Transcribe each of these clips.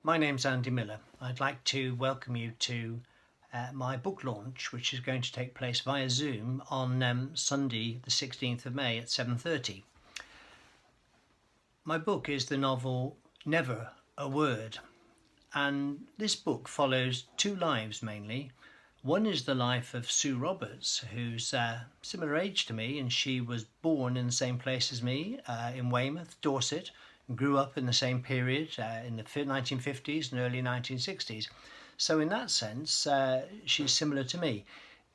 My name's Andy Miller. I'd like to welcome you to my book launch, which is going to take place via Zoom on Sunday the 16th of May at 7:30. My book is the novel Never a Word, and this book follows two lives mainly. One is the life of Sue Roberts, who's similar age to me, and she was born in the same place as me, in Weymouth, Dorset, and grew up in the same period in the 1950s and early 1960s. So in that sense, she's similar to me.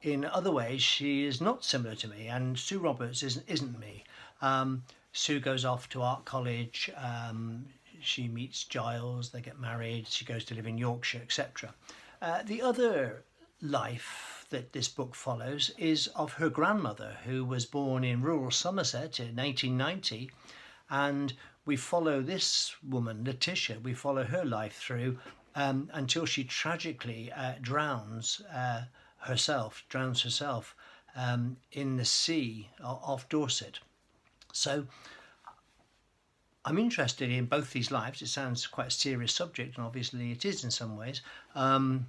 In other ways, she is not similar to me, and Sue Roberts isn't me. Sue goes off to art college, she meets Giles, they get married, she goes to live in Yorkshire, etc. The other life that this book follows is of her grandmother, who was born in rural Somerset in 1890, and we follow this woman, Letitia, we follow her life through until she tragically drowns herself in the sea off Dorset. So I'm interested in both these lives. It sounds quite a serious subject, and obviously it is in some ways,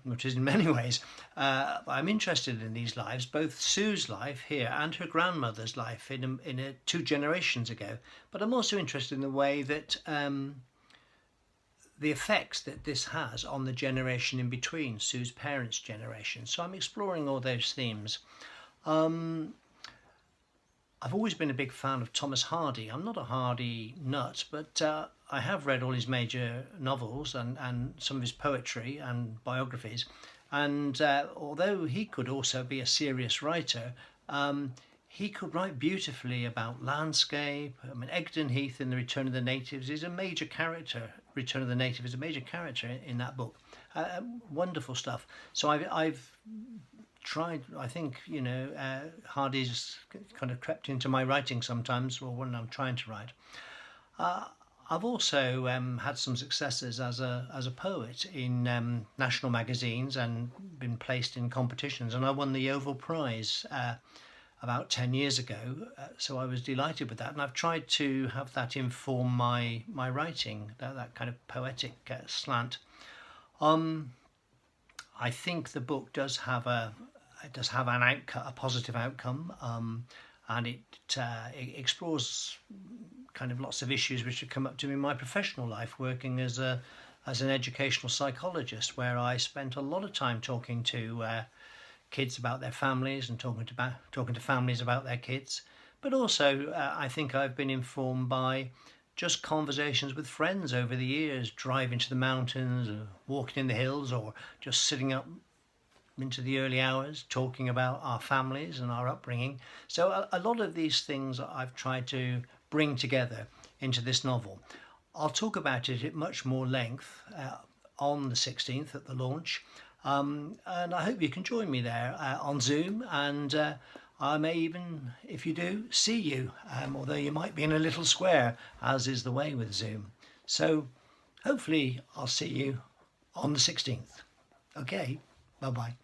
which is in many ways. But I'm interested in these lives, both Sue's life here and her grandmother's life in 2 generations ago. But I'm also interested in the way that the effects that this has on the generation in between, Sue's parents' generation. So I'm exploring all those themes. I've always been a big fan of Thomas Hardy. I'm not a Hardy nut, but I have read all his major novels and some of his poetry and biographies. And although he could also be a serious writer, he could write beautifully about landscape. I mean, Egdon Heath in The Return of the Natives is a major character. Return of the Native is a major character in that book. Wonderful stuff. So I've tried, I think, Hardy's kind of crept into my writing sometimes, or when I'm trying to write. I've also had some successes as a poet in national magazines and been placed in competitions, and I won the Yeovil Prize about 10 years ago, so I was delighted with that, and I've tried to have that inform my writing, that kind of poetic slant. I think the book does have a positive outcome, and it explores kind of lots of issues which have come up to me in my professional life, working as an educational psychologist, where I spent a lot of time talking to kids about their families and talking to families about their kids. But also, I think I've been informed by just conversations with friends over the years, driving to the mountains, or walking in the hills, or just sitting up into the early hours talking about our families and our upbringing. So a lot of these things I've tried to bring together into this novel. I'll talk about it at much more length on the 16th at the launch, and I hope you can join me there on Zoom, and I may even, if you do, see you, although you might be in a little square, as is the way with Zoom. So hopefully I'll see you on the 16th. Okay, bye-bye.